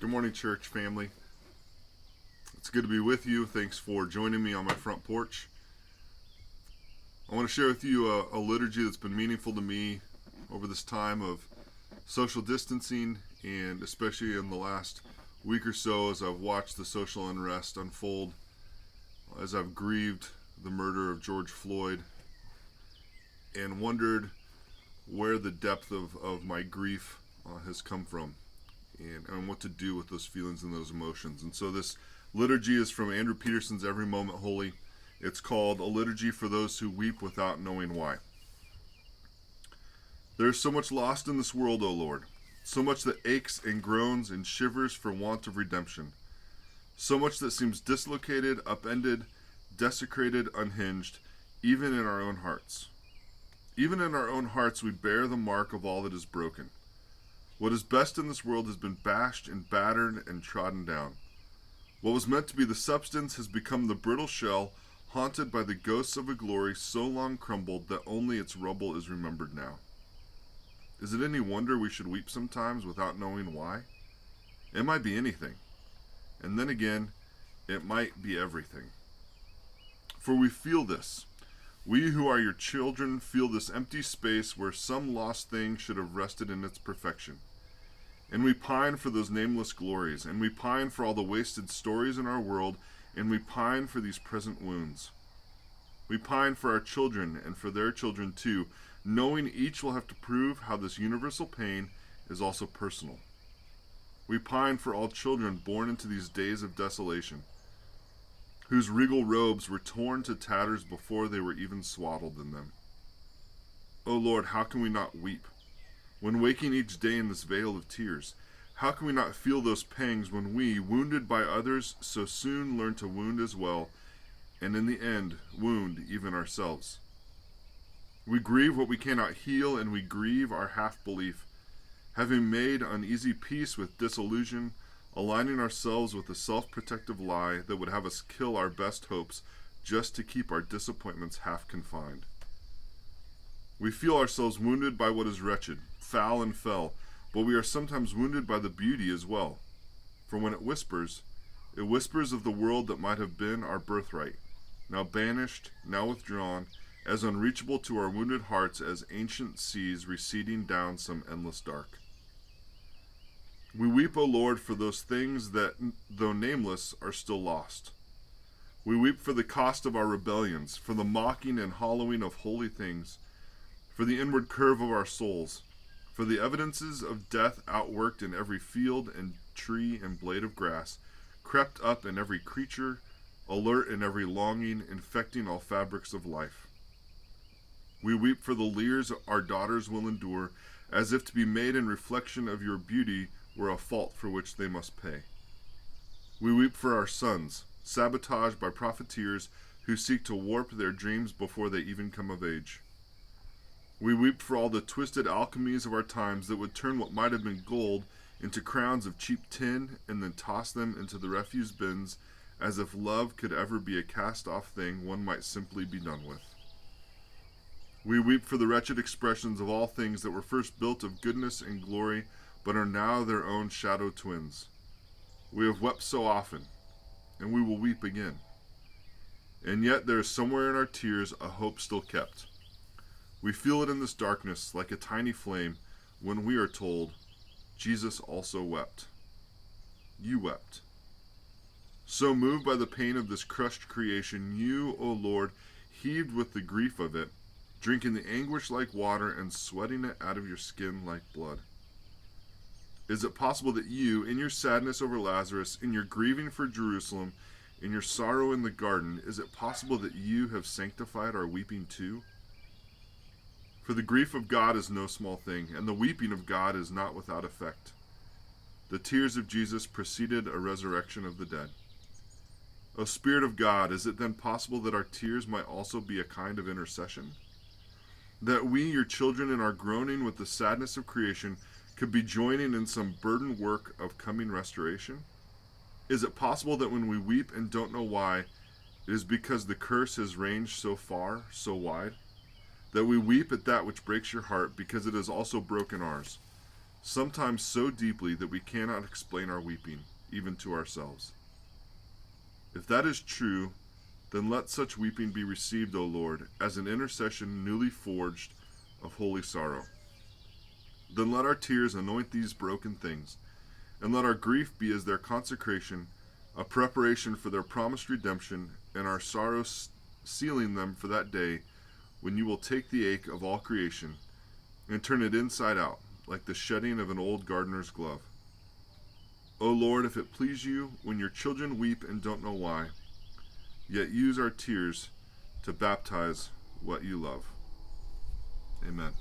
Good morning, church family. It's good to be with you. Thanks for joining me on my front porch. I want to share with you a liturgy that's been meaningful to me over this time of social distancing, and especially in the last week or so as I've watched the social unrest unfold, as I've grieved the murder of George Floyd and wondered where the depth of my grief has come from, and what to do with those feelings and those emotions. And so this liturgy is from Andrew Peterson's Every Moment Holy. It's called A Liturgy for Those Who Weep Without Knowing Why. There is so much lost in this world, O Lord, so much that aches and groans and shivers for want of redemption, so much that seems dislocated, upended, desecrated, unhinged, even in our own hearts. Even in our own hearts we bear the mark of all that is broken. What is best in this world has been bashed and battered and trodden down. What was meant to be the substance has become the brittle shell, haunted by the ghosts of a glory so long crumbled that only its rubble is remembered now. Is it any wonder we should weep sometimes without knowing why? It might be anything. And then again, it might be everything. For we feel this. We who are your children feel this empty space where some lost thing should have rested in its perfection. And we pine for those nameless glories, and we pine for all the wasted stories in our world, and we pine for these present wounds. We pine for our children and for their children too, knowing each will have to prove how this universal pain is also personal. We pine for all children born into these days of desolation, whose regal robes were torn to tatters before they were even swaddled in them. O Lord, how can we not weep when waking each day in this vale of tears? How can we not feel those pangs when we, wounded by others, so soon learn to wound as well, and in the end, wound even ourselves? We grieve what we cannot heal, and we grieve our half-belief, having made uneasy peace with disillusion, aligning ourselves with a self-protective lie that would have us kill our best hopes just to keep our disappointments half confined. We feel ourselves wounded by what is wretched, foul and fell, but we are sometimes wounded by the beauty as well. For when it whispers of the world that might have been our birthright, now banished, now withdrawn, as unreachable to our wounded hearts as ancient seas receding down some endless dark. We weep, O Lord, for those things that, though nameless, are still lost. We weep for the cost of our rebellions, for the mocking and hollowing of holy things, for the inward curve of our souls, for the evidences of death outworked in every field and tree and blade of grass, crept up in every creature, alert in every longing, infecting all fabrics of life. We weep for the leers our daughters will endure, as if to be made in reflection of your beauty were a fault for which they must pay. We weep for our sons, sabotaged by profiteers who seek to warp their dreams before they even come of age. We weep for all the twisted alchemies of our times that would turn what might have been gold into crowns of cheap tin and then toss them into the refuse bins, as if love could ever be a cast-off thing one might simply be done with. We weep for the wretched expressions of all things that were first built of goodness and glory, but are now their own shadow twins. We have wept so often, and we will weep again. And yet there is somewhere in our tears a hope still kept. We feel it in this darkness like a tiny flame when we are told, Jesus also wept. You wept. So moved by the pain of this crushed creation, you, O Lord, heaved with the grief of it, drinking the anguish like water and sweating it out of your skin like blood. Is it possible that you, in your sadness over Lazarus, in your grieving for Jerusalem, in your sorrow in the garden, is it possible that you have sanctified our weeping too? For the grief of God is no small thing, and the weeping of God is not without effect. The tears of Jesus preceded a resurrection of the dead. O Spirit of God, is it then possible that our tears might also be a kind of intercession? That we, your children, in our groaning with the sadness of creation, could be joining in some burdened work of coming restoration? Is it possible that when we weep and don't know why, it is because the curse has ranged so far, so wide? That we weep at that which breaks your heart because it has also broken ours, sometimes so deeply that we cannot explain our weeping, even to ourselves. If that is true, then let such weeping be received, O Lord, as an intercession newly forged of holy sorrow. Then let our tears anoint these broken things, and let our grief be as their consecration, a preparation for their promised redemption, and our sorrows sealing them for that day when you will take the ache of all creation and turn it inside out, like the shedding of an old gardener's glove. O Lord, if it please you, when your children weep and don't know why, yet use our tears to baptize what you love. Amen.